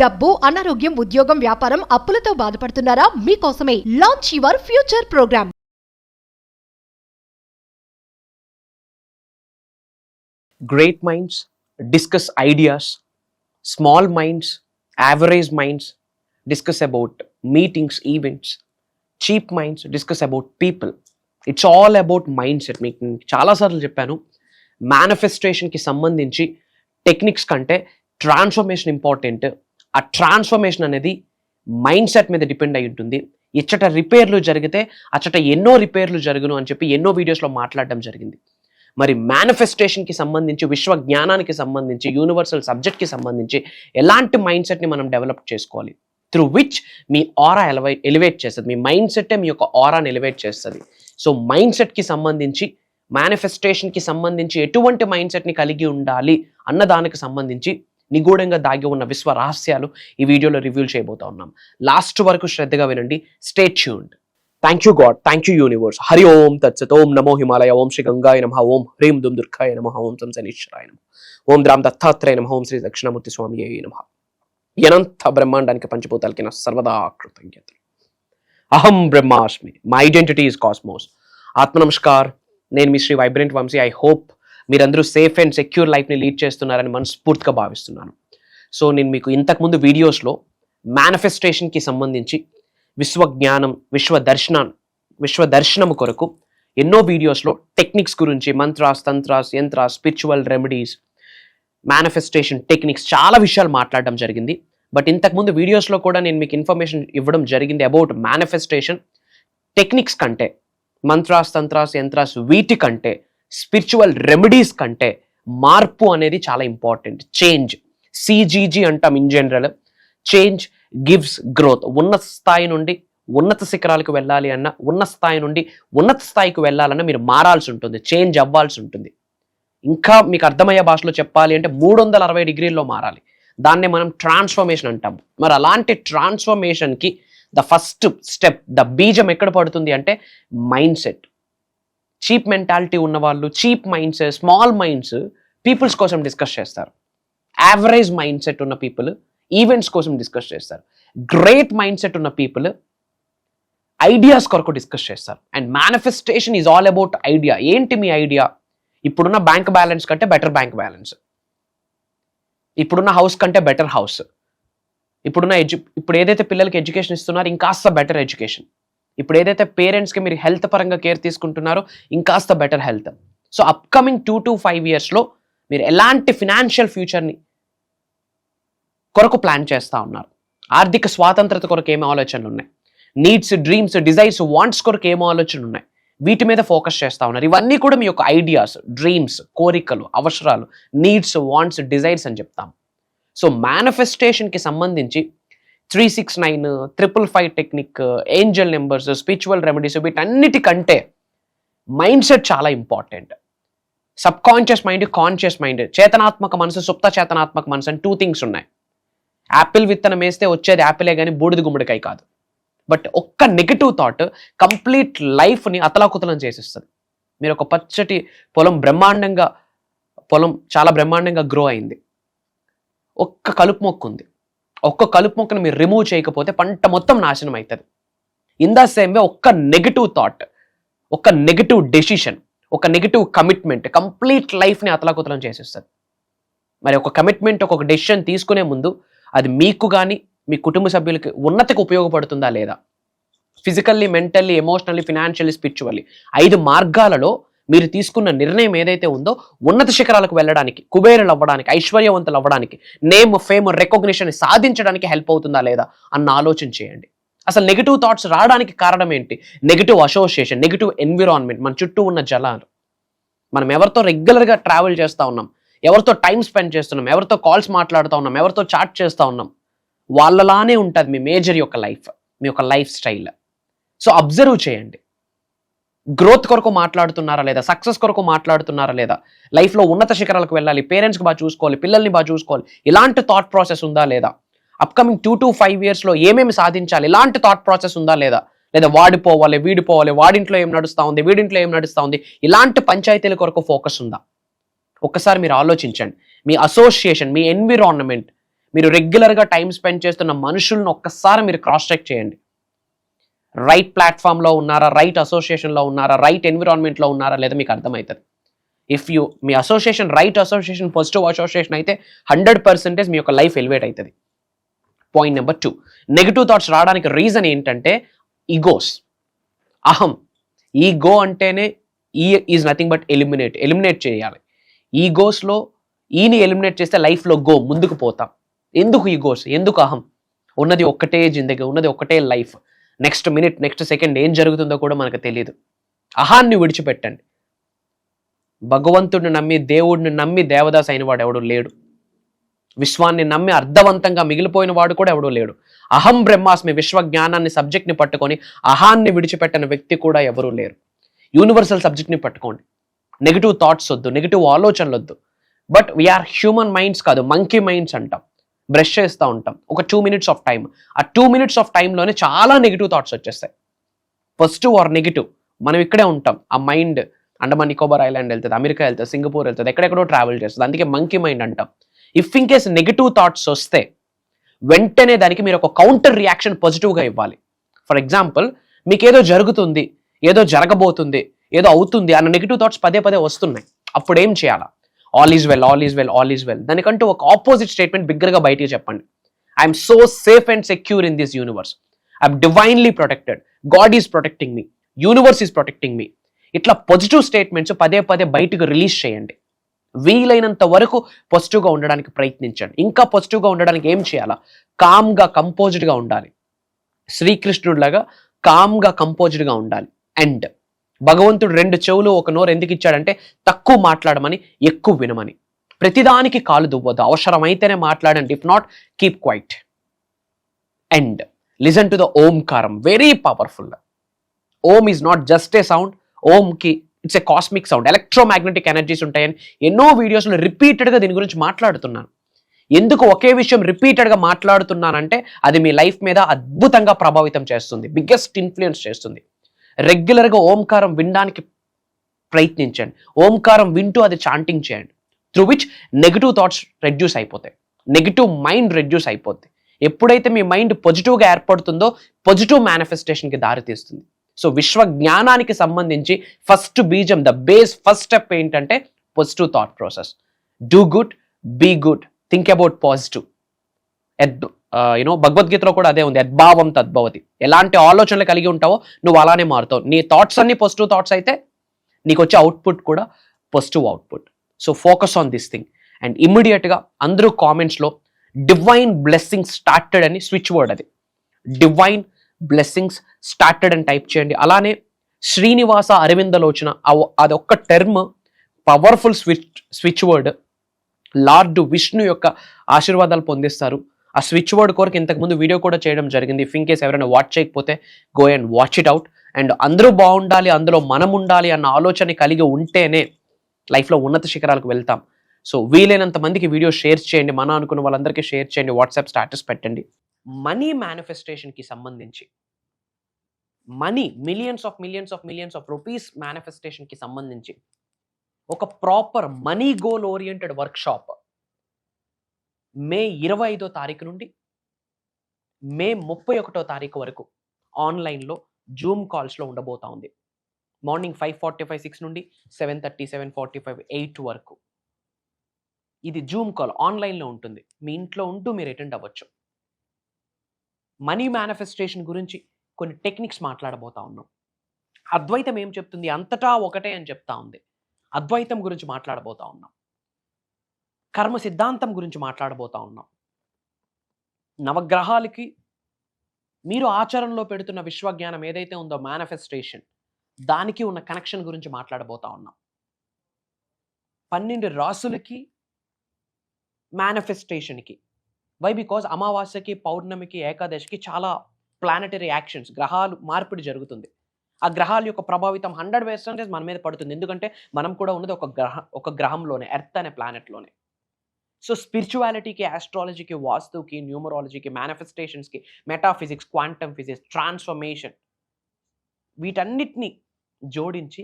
డబ్బు, అనారోగ్యం, ఉద్యోగం, వ్యాపారం, అప్పులతో బాధపడుతున్నారా? మీకోసమే launch your future program. Great minds discuss ideas, small minds, average minds discuss about meetings, events, cheap minds discuss about people. It's all about mindset. మీకు చాలాసార్లు చెప్పాను, మేనిఫెస్టేషన్కి సంబంధించి టెక్నిక్స్ కంటే ట్రాన్స్ఫర్మేషన్ ఇంపార్టెంట్. ఆ ట్రాన్స్ఫర్మేషన్ అనేది మైండ్ సెట్ మీద depend అయి ఉంటుంది. ఇచ్చట రిపేర్లు జరిగితే అచ్చట ఎన్నో రిపేర్లు జరుగును అని చెప్పి ఎన్నో వీడియోస్లో మాట్లాడడం జరిగింది. మరి మేనిఫెస్టేషన్కి సంబంధించి, విశ్వ జ్ఞానానికి సంబంధించి, యూనివర్సల్ సబ్జెక్ట్కి సంబంధించి ఎలాంటి మైండ్ సెట్ని మనం డెవలప్ చేసుకోవాలి, through which me aura elevate చేస్తుంది. మీ మైండ్ సెట్టే మీ యొక్క ఆరాని ఎలివేట్ చేస్తుంది. సో మైండ్ సెట్కి సంబంధించి, మేనిఫెస్టేషన్కి సంబంధించి ఎటువంటి మైండ్ సెట్ని కలిగి ఉండాలి అన్న దానికి సంబంధించి నిగూఢంగా దాగి ఉన్న విశ్వ రహస్యాలు ఈ వీడియోలో రివ్యూ చేయబోతా ఉన్నాం. లాస్ట్ వరకు శ్రద్ధగా వినండి. Stay tuned. Thank you God, thank you universe. Hari ఓం తత్సత్. ఓం నమో హిమాలయ. ఓం శ్రీ గంగాయ నమః. ఓం హ్రీం దుమ్ దుర్గాయ నమః. ఓం సం శనీశ్వరాయ నమః. ఓం ద్రాం దత్తాత్రేయ నమః. ఓం శ్రీ దక్షిణామూర్తి స్వామియే నమః. అనంత బ్రహ్మాండానికి పంచభూతాలకి నా సర్వదా కృతజ్ఞతలు. అహం బ్రహ్మాస్మి. My identity is cosmos. ఆత్మ నమస్కార్. నేను మీ Shri vibrant Vamshi. I hope మీరందరూ సేఫ్ అండ్ సెక్యూర్ లైఫ్ని లీడ్ చేస్తున్నారని మనస్ఫూర్తిగా భావిస్తున్నాను. సో నేను మీకు ఇంతకుముందు వీడియోస్లో మేనిఫెస్టేషన్కి సంబంధించి విశ్వజ్ఞానం, విశ్వదర్శనం కొరకు ఎన్నో వీడియోస్లో టెక్నిక్స్ గురించి, mantras, tantras, yantras, spiritual remedies, manifestation techniques, చాలా విషయాలు మాట్లాడడం జరిగింది. బట్ ఇంతకుముందు వీడియోస్లో కూడా నేను మీకు ఇన్ఫర్మేషన్ ఇవ్వడం జరిగింది అబౌట్ మేనిఫెస్టేషన్ టెక్నిక్స్ కంటే, మంత్రాస్, తంత్రాస్, యంత్రాస్ వీటి కంటే, స్పిరిచువల్ రెమెడీస్ కంటే మార్పు అనేది చాలా ఇంపార్టెంట్. చేంజ్, సిజీజీ అంటాం in general. Change gives growth. ఉన్నత స్థాయి నుండి ఉన్నత శిఖరాలకు వెళ్ళాలి అన్న, ఉన్న స్థాయి నుండి ఉన్నత స్థాయికి వెళ్ళాలన్నా మీరు మారాల్సి ఉంటుంది, చేంజ్ అవ్వాల్సి ఉంటుంది. ఇంకా మీకు అర్థమయ్యే భాషలో చెప్పాలి అంటే 360 డిగ్రీల్లో మారాలి. దాన్నే మనం ట్రాన్స్ఫర్మేషన్ అంటాము. మరి అలాంటి ట్రాన్స్ఫర్మేషన్కి ద ఫస్ట్ స్టెప్, ద బీజం ఎక్కడ పడుతుంది అంటే మైండ్ సెట్. చీప్ మెంటాలిటీ ఉన్నవాళ్ళు, cheap minds, small minds peoples కోసం డిస్కస్ చేస్తారు. యావరేజ్ మైండ్ సెట్ ఉన్న పీపుల్ ఈవెంట్స్ కోసం డిస్కస్ చేస్తారు. గ్రేట్ మైండ్ సెట్ ఉన్న పీపుల్ ఐడియాస్ కొరకు డిస్కస్ చేస్తారు. And manifestation is all about idea. ఏంటి మీ ఐడియా? ఇప్పుడున్న బ్యాంక్ బ్యాలెన్స్ కంటే బెటర్ బ్యాంక్ బ్యాలెన్స్, ఇప్పుడున్న హౌస్ కంటే బెటర్ హౌస్, ఇప్పుడు ఏదైతే పిల్లలకి ఎడ్యుకేషన్ ఇస్తున్నారో ఇంకాస్త బెటర్ ఎడ్యుకేషన్, ఇప్పుడు ఏదైతే పేరెంట్స్కి మీరు హెల్త్ పరంగా కేర్ తీసుకుంటున్నారో ఇంకాస్త better health. So upcoming 2 to 5 yearsలో మీరు ఎలాంటి ఫినాన్షియల్ ఫ్యూచర్ని కొరకు ప్లాన్ చేస్తూ ఉన్నారు? ఆర్థిక స్వాతంత్రత కొరకు ఏమి ఆలోచనలు ఉన్నాయి? నీడ్స్, డ్రీమ్స్, డిజైర్స్, వాంట్స్ కొరకు ఏమో ఆలోచనలు ఉన్నాయి? వీటి మీద ఫోకస్ చేస్తూ ఉన్నారు. ఇవన్నీ కూడా మీ యొక్క ఐడియాస్, డ్రీమ్స్, కోరికలు, అవసరాలు, నీడ్స్, వాంట్స్, డిజైర్స్ అని చెప్తాం. సో మేనిఫెస్టేషన్కి సంబంధించి 369, 555 technique, angel numbers, spiritual remedies, వీటన్నిటికంటే మైండ్ సెట్ చాలా important. Subconscious mind, conscious mind, చేతనాత్మక మనసు, సుప్త చేతనాత్మక మనసు అని 2 things ఉన్నాయి. యాపిల్ విత్తనం వేస్తే వచ్చేది యాపిలే కానీ బూడిద గుమ్మడికాయ కాదు. బట్ ఒక్క నెగిటివ్ థాట్ కంప్లీట్ లైఫ్ని అతలాకుతలం చేసేస్తుంది. మీరు ఒక పచ్చటి పొలం చాలా బ్రహ్మాండంగా గ్రో అయింది. ఒక్క కలుపు మొక్క ఉంది. ఒక్క కలుపు మొక్కను మీరు రిమూవ్ చేయకపోతే పంట మొత్తం నాశనం అవుతుంది. ఇన్ ద సేమ్ వే ఒక్క నెగిటివ్ థాట్, ఒక నెగిటివ్ డెసిషన్, ఒక నెగిటివ్ కమిట్మెంట్ కంప్లీట్ లైఫ్ని అతలాకుతలం చేసేస్తుంది. మరి ఒక కమిట్మెంట్, ఒక డెసిషన్ తీసుకునే ముందు అది మీకు కానీ మీ కుటుంబ సభ్యులకి ఉన్నతికి ఉపయోగపడుతుందా లేదా? Physically, mentally, emotionally, financially, spiritually 5 మార్గాలలో మీరు తీసుకున్న నిర్ణయం ఏదైతే ఉందో ఉన్నత శిఖరాలకు వెళ్ళడానికి, కుబేరులు అవ్వడానికి, ఐశ్వర్యవంతులు అవ్వడానికి, నేమ్, ఫేమ్, రికగ్నిషన్ సాధించడానికి హెల్ప్ అవుతుందా లేదా అన్న ఆలోచన చేయండి. అసలు నెగిటివ్ థాట్స్ రావడానికి కారణం ఏంటి? నెగిటివ్ అసోసియేషన్, నెగిటివ్ ఎన్విరాన్మెంట్, మన చుట్టూ ఉన్న జలాలు. మనం ఎవరితో రెగ్యులర్గా ట్రావెల్ చేస్తూ ఉన్నాం, ఎవరితో టైం స్పెండ్ చేస్తున్నాం, ఎవరితో కాల్స్ మాట్లాడుతూ ఉన్నాం, ఎవరితో చాట్ చేస్తూ ఉన్నాం, వాళ్ళలానే ఉంటుంది మీ మేజర్ యొక్క లైఫ్, మీ యొక్క లైఫ్ స్టైల్. సో అబ్జర్వ్ చేయండి. గ్రోత్ కొరకు మాట్లాడుతున్నారా లేదా? సక్సెస్ కొరకు మాట్లాడుతున్నారా లేదా? లైఫ్లో ఉన్నత శిఖరాలకు వెళ్ళాలి, పేరెంట్స్కి బాగా చూసుకోవాలి, పిల్లల్ని బాగా చూసుకోవాలి, ఇలాంటి థాట్ ప్రాసెస్ ఉందా లేదా? అప్కమింగ్ 2 to 5 yearsలో ఏమేమి సాధించాలి, ఇలాంటి థాట్ ప్రాసెస్ ఉందా లేదా? లేదా వాడిపోవాలి, వీడిపోవాలి, వాడింట్లో ఏం నడుస్తూ ఉంది, వీడింట్లో ఏం నడుస్తూ ఉంది, ఇలాంటి పంచాయతీల కొరకు ఫోకస్ ఉందా? ఒక్కసారి మీరు ఆలోచించండి. మీ అసోసియేషన్, మీ ఎన్విరాన్మెంట్, మీరు రెగ్యులర్గా టైం స్పెండ్ చేస్తున్న మనుషులను ఒక్కసారి మీరు క్రాస్ చెక్ చేయండి. రైట్ ప్లాట్ఫామ్లో ఉన్నారా, రైట్ అసోసియేషన్లో ఉన్నారా, రైట్ ఎన్విరాన్మెంట్లో ఉన్నారా లేదా మీకు అర్థమవుతుంది. If you me association right association, positive association అయితే 100% మీ యొక్క లైఫ్ ఎలివేట్ అవుతుంది. పాయింట్ నెంబర్ 2, నెగిటివ్ థాట్స్ రావడానికి రీజన్ ఏంటంటే ఈగోస్, అహం. ఈగో అంటేనే ఈజ్ నథింగ్ బట్ ఎలిమినేట్ చేయాలి. ఈగోస్లో ఈని ఎలిమినేట్ చేస్తే లైఫ్లో ముందుకు పోతాం. ఎందుకు ఈగోస్, ఎందుకు అహం? ఉన్నది ఒక్కటే జిందగీ, ఉన్నది ఒక్కటే life. Next minute, next second ఏం జరుగుతుందో కూడా మనకు తెలియదు. అహాన్ని విడిచిపెట్టండి. భగవంతుడిని నమ్మి, దేవుడిని నమ్మి దేవదాస్ అయిన వాడు ఎవడు లేడు. విశ్వాన్ని నమ్మి అర్థవంతంగా మిగిలిపోయిన వాడు కూడా ఎవడూ లేడు. అహం బ్రహ్మాస్మి, విశ్వ జ్ఞానాన్ని సబ్జెక్ట్ని పట్టుకొని అహాన్ని విడిచిపెట్టిన వ్యక్తి కూడా ఎవరూ లేరు. యూనివర్సల్ సబ్జెక్ట్ని పట్టుకోండి. నెగిటివ్ థాట్స్ వద్దు, నెగిటివ్ ఆలోచనలు వద్దు. బట్ వీఆర్ హ్యూమన్ మైండ్స్ కాదు, మంకీ మైండ్స్ అంటాం. బ్రష్ చేస్తూ ఉంటాం, ఒక 2 minutes ఆఫ్ టైం. ఆ 2 minutes ఆఫ్ టైంలోనే చాలా నెగిటివ్ థాట్స్ వచ్చేస్తాయి. పాజిటివ్ ఆర్ నెగిటివ్, మనం ఇక్కడే ఉంటాం. ఆ మైండ్ అండమాన్ నికోబార్ ఐలాండ్ వెళ్తుంది, అమెరికా వెళ్తుంది, సింగపూర్ వెళ్తుంది, ఎక్కడెక్కడో ట్రావెల్ చేస్తుంది. అందుకే మంకీ మైండ్ అంటాం. If in case negative thoughts వస్తే వెంటనే దానికి మీరు ఒక కౌంటర్ రియాక్షన్ పాజిటివ్గా ఇవ్వాలి. ఫర్ ఎగ్జాంపుల్, మీకు ఏదో జరుగుతుంది, ఏదో జరగబోతుంది, ఏదో అవుతుంది అన్న నెగిటివ్ థాట్స్ పదే పదే వస్తున్నాయి. అప్పుడు ఏం చేయాలా? All is well, all is well, all is well. దానికంటూ ఒక ఆపోజిట్ స్టేట్మెంట్ బిగ్గరగా బయటికి చెప్పండి. I'm so safe and secure in this universe. I'm divinely protected. God is protecting me. Universe is protecting me. ఇట్లా పాజిటివ్ స్టేట్మెంట్స్ పదే పదే బయటకు release చేయండి. వీలైనంత వరకు పాజిటివ్గా ఉండడానికి ప్రయత్నించండి. ఇంకా పాజిటివ్గా ఉండడానికి ఏం చేయాలా? కామ్గా, కంపోజ్డ్గా ఉండాలి. శ్రీకృష్ణుడిలాగా కామ్గా, కంపోజ్డ్గా ఉండాలి. అండ్ భగవంతుడు 2 చెవులు 1 నోరు ఎందుకు ఇచ్చాడంటే తక్కువ మాట్లాడమని, ఎక్కువ వినమని. ప్రతిదానికి కాలు దువ్వద్దు, అవసరమైతేనే మాట్లాడండి. If not, keep quiet. And listen to the ఓంకారం, very powerful. Om is not just a sound. ఓంకి it's a cosmic sound. Electromagnetic energies ఉంటాయని ఎన్నో వీడియోస్లో రిపీటెడ్గా దీని గురించి మాట్లాడుతున్నాను. ఎందుకు ఒకే విషయం రిపీటెడ్గా మాట్లాడుతున్నానంటే అది మీ లైఫ్ మీద అద్భుతంగా ప్రభావితం చేస్తుంది, బిగ్గెస్ట్ ఇన్ఫ్లుయెన్స్ చేస్తుంది. రెగ్యులర్గా ఓంకారం వినడానికి ప్రయత్నించండి. ఓంకారం వింటూ అది చాంటింగ్ చేయండి. Through which negative thoughts reduce అయిపోతాయి, నెగిటివ్ మైండ్ రెడ్యూస్ అయిపోద్ది. ఎప్పుడైతే మీ మైండ్ పాజిటివ్గా ఏర్పడుతుందో పాజిటివ్ మేనిఫెస్టేషన్కి దారితీస్తుంది. సో విశ్వ జ్ఞానానికి సంబంధించి ఫస్ట్ బీజం, ద బేస్, ఫస్ట్ స్టెప్ ఏంటంటే positive thought process. Do good, be good, think about positive. భగవద్గీతలో కూడా అదే ఉంది, యద్భావం తద్భవతి. ఎలాంటి ఆలోచనలు కలిగి ఉంటావో నువ్వు అలానే మారుతావు. నీ థాట్స్ అన్ని పాజిటివ్ థాట్స్ అయితే నీకు వచ్చే అవుట్పుట్ కూడా positive output. So focus on this thing. And ఇమ్మీడియట్గా అందరూ కామెంట్స్లో డివైన్ బ్లెస్సింగ్స్ స్టార్టెడ్ అని స్విచ్ వర్డ్, అది డివైన్ బ్లెస్సింగ్స్ స్టార్టెడ్ అని టైప్ చేయండి. అలానే శ్రీనివాస అరవిందలోచన, అదొక్క term powerful switch word. Lord Vishnu యొక్క ఆశీర్వాదాలు పొందిస్తారు. ఆ స్విచ్ వర్డ్ కొరకు ఇంతకుముందు వీడియో కూడా చేయడం జరిగింది. ఇఫ్ ఇన్ కేస్ ఎవరైనా వాచ్ చేయకపోతే go and watch it out. And అందరూ బాగుండాలి, అందులో మనం ఉండాలి అన్న ఆలోచన కలిగి ఉంటేనే లైఫ్లో ఉన్నత శిఖరాలకు వెళ్తాం. సో వీలైనంత మందికి వీడియో షేర్ చేయండి, మన అనుకున్న వాళ్ళందరికీ షేర్ చేయండి, వాట్సాప్ స్టాటస్ పెట్టండి. మనీ మేనిఫెస్టేషన్కి సంబంధించి, మనీ మిలియన్స్ ఆఫ్ రూపీస్ మేనిఫెస్టేషన్కి సంబంధించి ఒక proper money goal oriented workshop May 25వ తారీఖు నుండి మే 31వ తారీఖు వరకు ఆన్లైన్లో జూమ్ కాల్స్లో ఉండబోతా ఉంది. మార్నింగ్ 5:45, 6 నుండి 7:30, 7:45, 8 వరకు. ఇది జూమ్ కాల్ ఆన్లైన్లో ఉంటుంది. మీ ఇంట్లో ఉంటూ మీరు అటెండ్ అవ్వచ్చు. మనీ మేనిఫెస్టేషన్ గురించి కొన్ని టెక్నిక్స్ మాట్లాడబోతా ఉన్నాం. అద్వైతం ఏం చెప్తుంది? అంతటా ఒకటే అని చెప్తా ఉంది. అద్వైతం గురించి మాట్లాడబోతా ఉన్నాం. కర్మ సిద్ధాంతం గురించి మాట్లాడబోతా ఉన్నాం. నవగ్రహాలకి మీరు ఆచరణలో పెడుతున్న విశ్వజ్ఞానం ఏదైతే ఉందో మేనిఫెస్టేషన్, దానికి ఉన్న కనెక్షన్ గురించి మాట్లాడబోతా ఉన్నాం. 12 రాసులకి మేనిఫెస్టేషన్కి. వై? బికాజ్ అమావాస్యకి, పౌర్ణమికి, ఏకాదశికి చాలా ప్లానెటరీ యాక్షన్స్, గ్రహాలు మార్పిడి జరుగుతుంది. ఆ గ్రహాల యొక్క ప్రభావితం 100% మన మీద పడుతుంది. ఎందుకంటే మనం కూడా ఉన్నది ఒక గ్రహంలోనే, ఎర్త్ అనే ప్లానెట్లోనే. సో స్పిరిచువాలిటీకి, ఆస్ట్రాలజీకి, వాస్తుకి, న్యూమరాలజీకి, మేనిఫెస్టేషన్స్కి, మెటాఫిజిక్స్, క్వాంటమ్ ఫిజిక్స్, ట్రాన్స్ఫర్మేషన్, వీటన్నిటిని జోడించి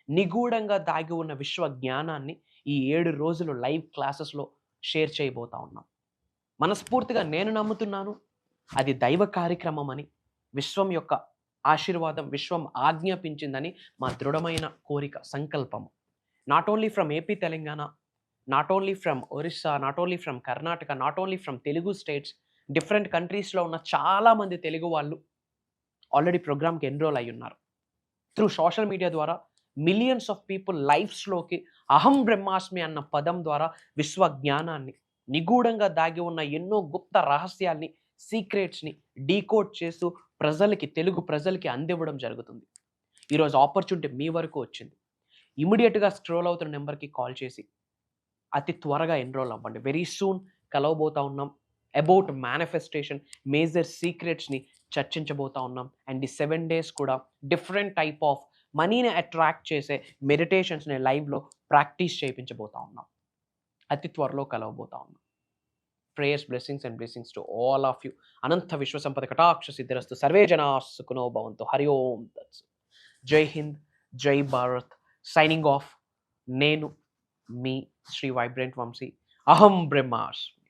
నిగూఢంగా దాగి ఉన్న విశ్వ జ్ఞానాన్ని ఈ 7 రోజులు లైవ్ క్లాసెస్లో షేర్ చేయబోతా ఉన్నాం. మనస్ఫూర్తిగా నేను నమ్ముతున్నాను అది దైవ కార్యక్రమం అని, విశ్వం యొక్క ఆశీర్వాదం విశ్వం ఆజ్ఞాపించిందని మా దృఢమైన కోరిక, సంకల్పము. Not only from AP Telangana, not only from Orissa, not only from Karnataka, not only from Telugu states, different కంట్రీస్లో ఉన్న చాలామంది తెలుగు వాళ్ళు ఆల్రెడీ ప్రోగ్రామ్కి ఎన్రోల్ అయి ఉన్నారు. త్రూ సోషల్ మీడియా ద్వారా మిలియన్స్ ఆఫ్ పీపుల్ లైఫ్స్లోకి అహం బ్రహ్మాస్మి అన్న పదం ద్వారా విశ్వ జ్ఞానాన్ని, నిగూఢంగా దాగి ఉన్న ఎన్నో గుప్త రహస్యాల్ని, సీక్రెట్స్ని డీకోడ్ చేస్తూ ప్రజలకి, తెలుగు ప్రజలకి అందివ్వడం జరుగుతుంది. ఈరోజు ఆపర్చునిటీ మీ వరకు వచ్చింది. ఇమీడియట్గా స్క్రోల్ అవుతున్న నెంబర్కి కాల్ చేసి అతి త్వరగా ఎన్రోల్ అవ్వండి. వెరీ సూన్ కలవబోతా ఉన్నాం. అబౌట్ మేనిఫెస్టేషన్ మేజర్ సీక్రెట్స్ని చర్చించబోతా ఉన్నాం. అండ్ ఈ 7 days కూడా డిఫరెంట్ టైప్ ఆఫ్ మనీని అట్రాక్ట్ చేసే మెడిటేషన్స్ని లైవ్లో ప్రాక్టీస్ చేయించబోతా ఉన్నాం. అతి త్వరలో కలవబోతా ఉన్నాం. Prayers, blessings and blessings to all of you. అనంత విశ్వ సంపద కటాక్ష సిద్ధిరస్తు. సర్వే జనా సుఖినో భవంతు. హరి ఓం తత్సత్. జై హింద్, జై భారత్. Signing off. నేను మీ శ్రీ వైబ్రెంట్ వంశీ. అహం బ్రహ్మాస్మి.